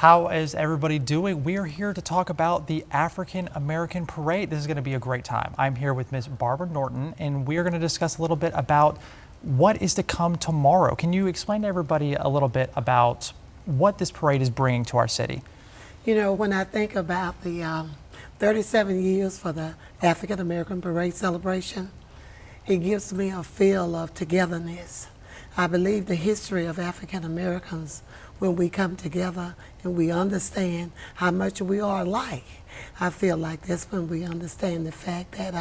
How is everybody doing? We are here to talk about the African American Parade. This is going to be a great time. I'm here with Ms. Barbara Norton, and we are going to discuss a little bit about what is to come tomorrow. Can you explain to everybody a little bit about what this parade is bringing to our city? You know, when I think about the 37 years for the African American Parade celebration, it gives me a feel of togetherness. I believe the history of African Americans, when we come together and we understand how much we are alike, I feel like that's when we understand the fact that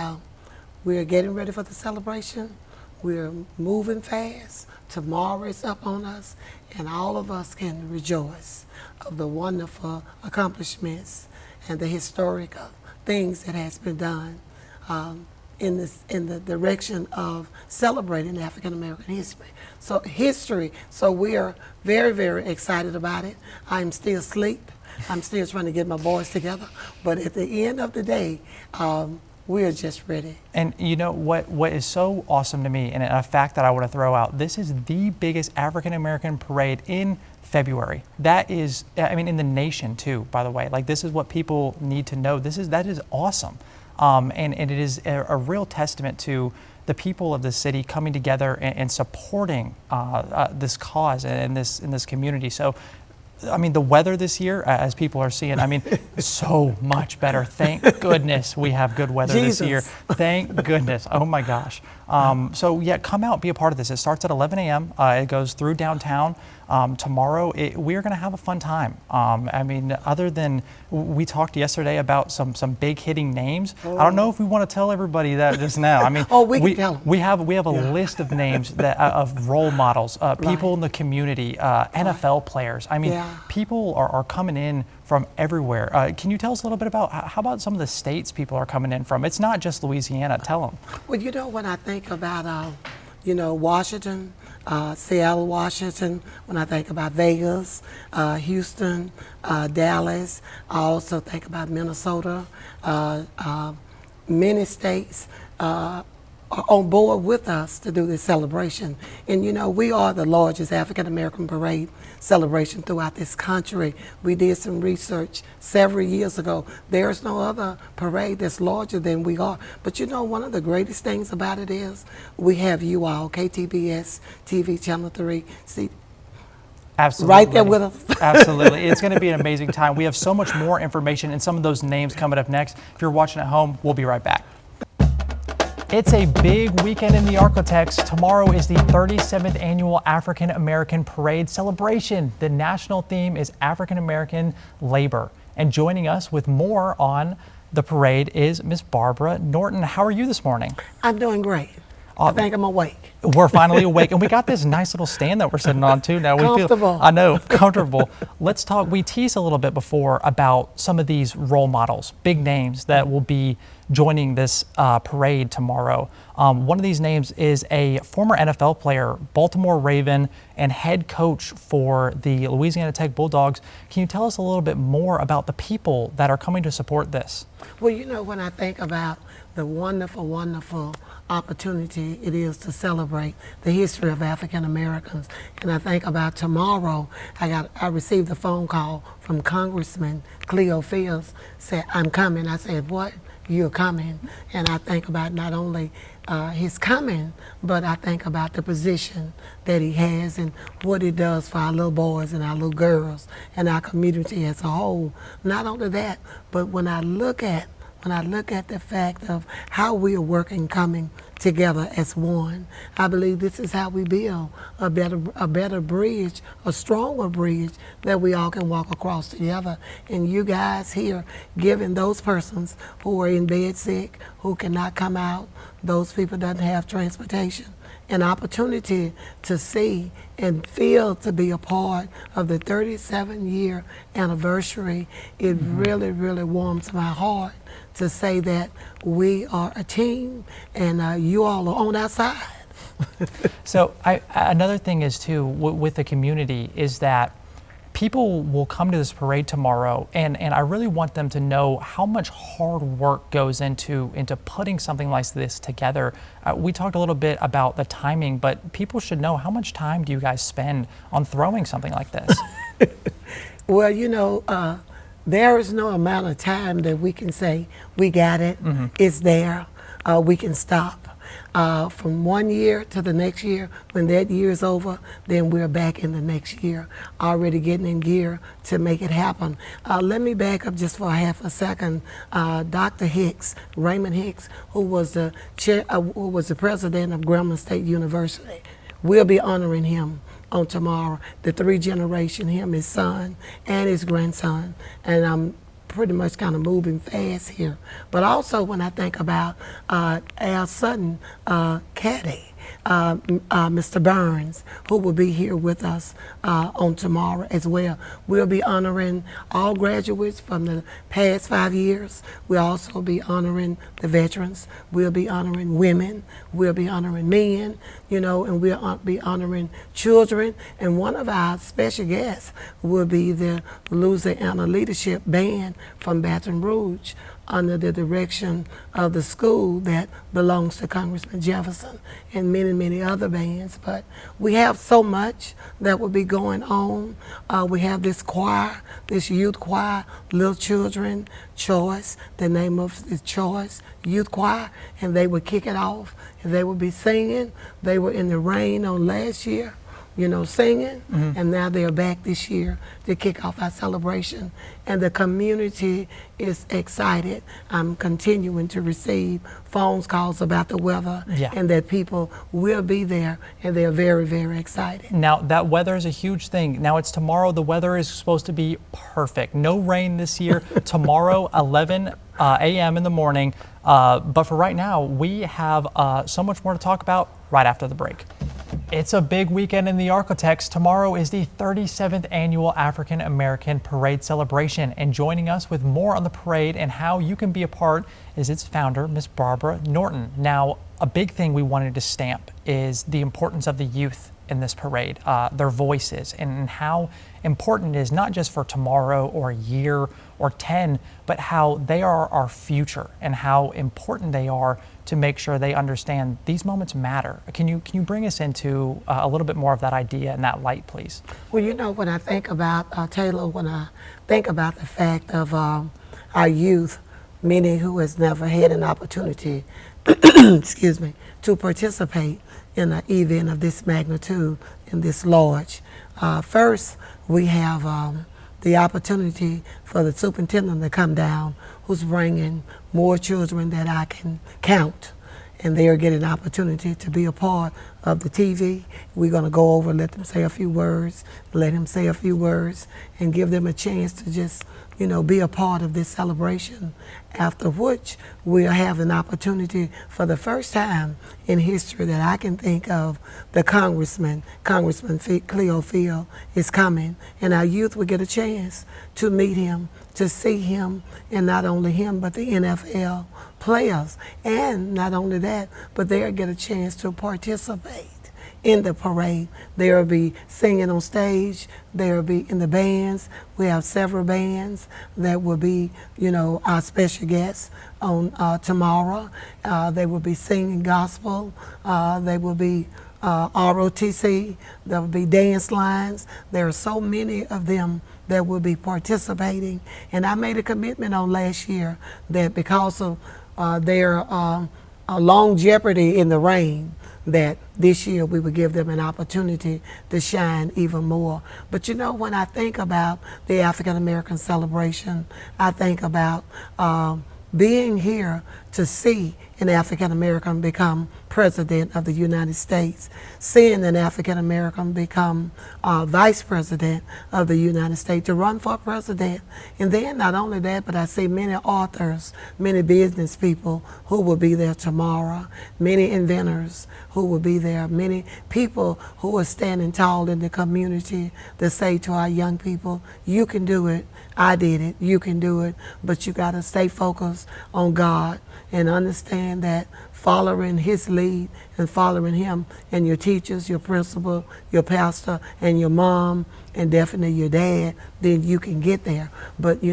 we're getting ready for the celebration. We're moving fast. Tomorrow is up on us, and all of us can rejoice of the wonderful accomplishments and the historic things that has been done in the direction of celebrating African American history. So we are very, very excited about it. I'm still asleep. I'm still trying to get my boys together. But at the end of the day, we are just ready. And you know what is so awesome to me, and a fact that I want to throw out, this is the biggest African American parade in February. That is, I mean, in the nation too, by the way. Like, this is what people need to know. That is awesome. And it is a real testament to the people of the city coming together and supporting this cause and in this community. So, I mean, the weather this year, as people are seeing, I mean, so much better. Thank goodness we have good weather this year. Thank goodness. Oh my gosh. So yeah, come out, be a part of this. It starts at 11 a.m. It goes through downtown. Tomorrow, we're going to have a fun time. I mean, other than we talked yesterday about some big hitting names. I don't know if we want to tell everybody that just now. I mean, we can tell them. We have a list of names that of role models, people in the community, NFL players. I mean, people are coming in from everywhere. Can you tell us a little bit about how about some of the states people are coming in from? It's not just Louisiana. Tell them. Well, you know, when I think about, Washington, Seattle, Washington, when I think about Vegas, Houston, Dallas, I also think about Minnesota. Many states are on board with us to do this celebration. And you know, we are the largest African American parade celebration throughout this country. We did some research several years ago. There's no other parade that's larger than we are. But you know, one of the greatest things about it is we have you all, KTBS TV Channel 3. See, absolutely. Right there with us. Absolutely. It's going to be an amazing time. We have so much more information and some of those names coming up next. If you're watching at home, we'll be right back. It's a big weekend in the Arklatex. Tomorrow is the 37th annual African American Parade celebration. The national theme is African American labor. And joining us with more on the parade is Miss Barbara Norton. How are you this morning? I'm doing great. I think I'm awake. We're finally awake, and we got this nice little stand that we're sitting on too. Now we comfortable. I know, comfortable. Let's talk. We teased a little bit before about some of these role models, big names that will be joining this parade tomorrow. One of these names is a former NFL player, Baltimore Raven, and head coach for the Louisiana Tech Bulldogs. Can you tell us a little bit more about the people that are coming to support this? Well, you know, when I think about the wonderful, wonderful opportunity it is to celebrate the history of African Americans, and I think about tomorrow, I received a phone call from Congressman Cleo Fields, said, "I'm coming." I said, "What? You're coming?" And I think about not only his coming, but I think about the position that he has and what he does for our little boys and our little girls and our community as a whole. Not only that, but when I look at the fact of how we are working, coming together as one, I believe this is how we build a better bridge, a stronger bridge that we all can walk across together. And you guys here giving those persons who are in bed sick, who cannot come out, those people that doesn't have transportation, an opportunity to see and feel to be a part of the 37-year anniversary. It really, really warms my heart to say that we are a team and you all are on our side. So another thing is too, with the community, is that people will come to this parade tomorrow, and I really want them to know how much hard work goes into putting something like this together. We talked a little bit about the timing, but people should know, how much time do you guys spend on throwing something like this? Well, there is no amount of time that we can say we got it. It's there. We can stop. From 1 year to the next year, when that year is over, then we're back in the next year, already getting in gear to make it happen. Let me back up just for a half a second. Dr. Hicks, Raymond Hicks, who was the who was the president of Grambling State University, we'll be honoring him on tomorrow. The 3 generation, him, his son, and his grandson. And I'm pretty much kind of moving fast here. But also when I think about Al Sutton, caddy, Mr. Burns, who will be here with us on tomorrow as well. We'll be honoring all graduates from the past 5 years. We'll also be honoring the veterans. We'll be honoring women. We'll be honoring men, and we'll be honoring children. And one of our special guests will be the Louisiana Leadership Band from Baton Rouge, under the direction of the school that belongs to Congressman Jefferson and many, many other bands. But we have so much that will be going on. We have this choir, this youth choir, Little Children Choice, the name of the Choice Youth Choir, and they would kick it off and they would be singing. They were in the rain on last year, singing, and now they're back this year to kick off our celebration. And the community is excited. I'm continuing to receive phone calls about the weather and that people will be there, and they're very, very excited. Now, that weather is a huge thing. Now, it's tomorrow. The weather is supposed to be perfect. No rain this year. Tomorrow, 11 a.m. in the morning. But for right now, we have so much more to talk about right after the break. It's a big weekend in the Arklatex. Tomorrow is the 37th annual African American Parade celebration, and joining us with more on the parade and how you can be a part is its founder, Miss Barbara Norton. Now, a big thing we wanted to stamp is the importance of the youth in this parade, their voices, and how important it is, not just for tomorrow or a year or 10, but how they are our future and how important they are to make sure they understand these moments matter. Can you bring us into a little bit more of that idea and that light, please? Well, when I think about, Taylor, when I think about the fact of our youth, many who has never had an opportunity, excuse me, to participate in an event of this magnitude and this large. First, we have the opportunity for the superintendent to come down, who's bringing more children that I can count, and they are getting an opportunity to be a part of the TV. We're going to go over, let them say a few words, let him say a few words, and give them a chance to just be a part of this celebration, after which we'll have an opportunity for the first time in history that I can think of, the Congressman Cleo Field is coming, and our youth will get a chance to meet him, to see him, and not only him, but the NFL players. And not only that, but they'll get a chance to participate in the parade. They'll be singing on stage. They'll be in the bands. We have several bands that will be, our special guests on tomorrow. They will be singing gospel. They will be ROTC. There will be dance lines. There are so many of them that will be participating. And I made a commitment on last year that because of their longevity in the rain, that this year we would give them an opportunity to shine even more. But when I think about the African American celebration, I think about being here to see an African American become president of the United States, seeing an African American become vice president of the United States, to run for president. And then not only that, but I see many authors, many business people who will be there tomorrow, many inventors who will be there, many people who are standing tall in the community to say to our young people, you can do it, I did it, you can do it, but you got to stay focused on God and understand that following his lead and following him and your teachers, your principal, your pastor, and your mom, and definitely your dad, then you can get there. But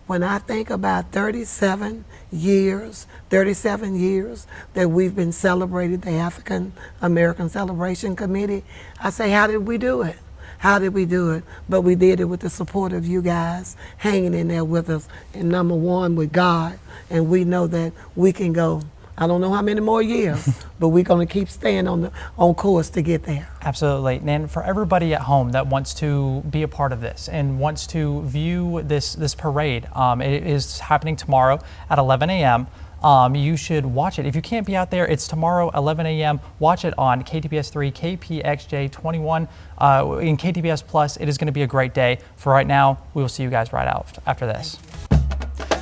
when I think about 37 years that we've been celebrating the African American Celebration Committee, I say, how did we do it? How did we do it? But we did it with the support of you guys hanging in there with us, and number one, with God. And we know that we can go, I don't know how many more years, but we're going to keep staying on course to get there. Absolutely. And for everybody at home that wants to be a part of this and wants to view this parade, it is happening tomorrow at 11 a.m. You should watch it. If you can't be out there, it's tomorrow, 11 a.m. Watch it on KTBS 3, KPXJ 21, in KTBS Plus. It is going to be a great day. For right now, we will see you guys right out after this.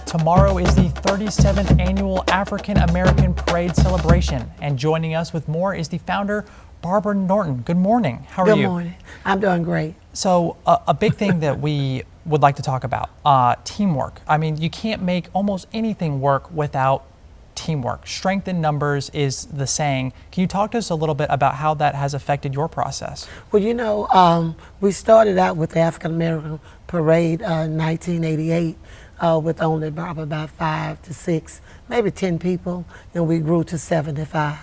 Tomorrow is the 37th annual African American Parade celebration, and joining us with more is the founder, Barbara Norton. Good morning. How are you? Good morning. I'm doing great. So a big thing that we would like to talk about, teamwork. I mean, you can't make almost anything work without teamwork. Strength in numbers is the saying. Can you talk to us a little bit about how that has affected your process? Well, you know, we started out with the African American Parade in 1988 with only about 5 to 6, maybe 10 people, and we grew to 75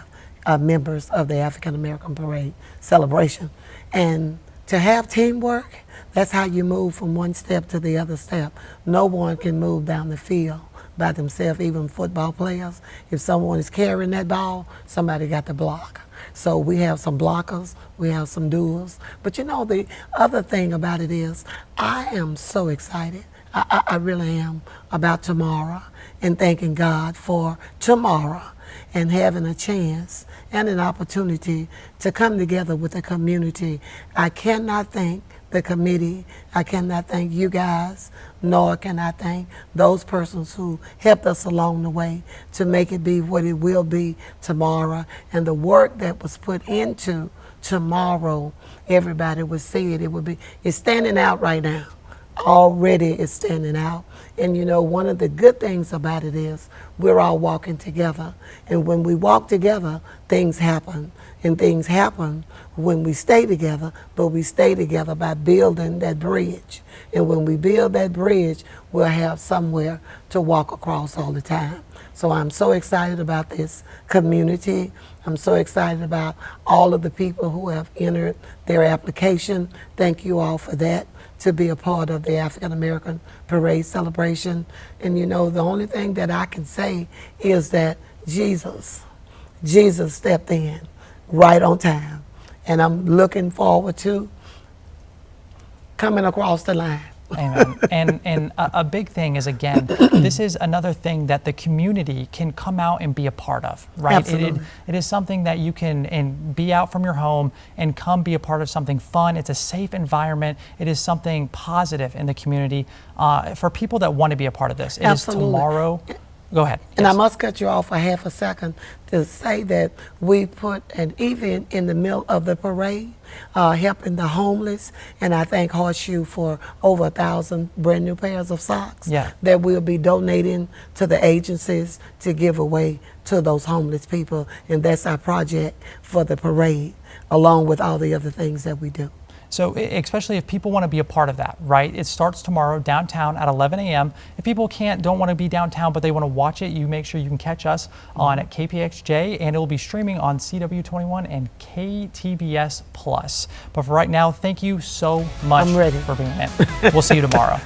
members of the African American Parade celebration. And to have teamwork, that's how you move from one step to the other step. No one can move down the field by themselves, even football players. If someone is carrying that ball, somebody got to block. So we have some blockers, we have some doers. But you know, the other thing about it is, I am so excited. I really am about tomorrow, and thanking God for tomorrow and having a chance and an opportunity to come together with the community. I cannot thank the committee, I cannot thank you guys, nor can I thank those persons who helped us along the way to make it be what it will be tomorrow. And the work that was put into tomorrow, everybody would see it. It's standing out right now. Already it's standing out. And you know, one of the good things about it is we're all walking together. And when we walk together, things happen. And things happen when we stay together, but we stay together by building that bridge. And when we build that bridge, we'll have somewhere to walk across all the time. So I'm so excited about this community. I'm so excited about all of the people who have entered their application. Thank you all for that, to be a part of the African American Parade celebration. And you know, the only thing that I can say is that Jesus stepped in right on time. And I'm looking forward to coming across the line. Amen. And a big thing is, again, this is another thing that the community can come out and be a part of, right? Absolutely. It is something that you can and be out from your home and come be a part of something fun. It's a safe environment. It is something positive in the community for people that want to be a part of this. It Absolutely. is tomorrow. Go ahead. And Yes. I must cut you off for half a second to say that we put an event in the middle of the parade, helping the homeless, and I thank Horseshoe for over 1,000 brand new pairs of socks that we'll be donating to the agencies to give away to those homeless people, and that's our project for the parade, along with all the other things that we do. So especially if people want to be a part of that, right? It starts tomorrow downtown at 11 a.m. If people don't want to be downtown, but they want to watch it, you make sure you can catch us on at KPXJ, and it will be streaming on CW21 and KTBS Plus. But for right now, thank you so much I'm ready. for being in. We'll see you tomorrow.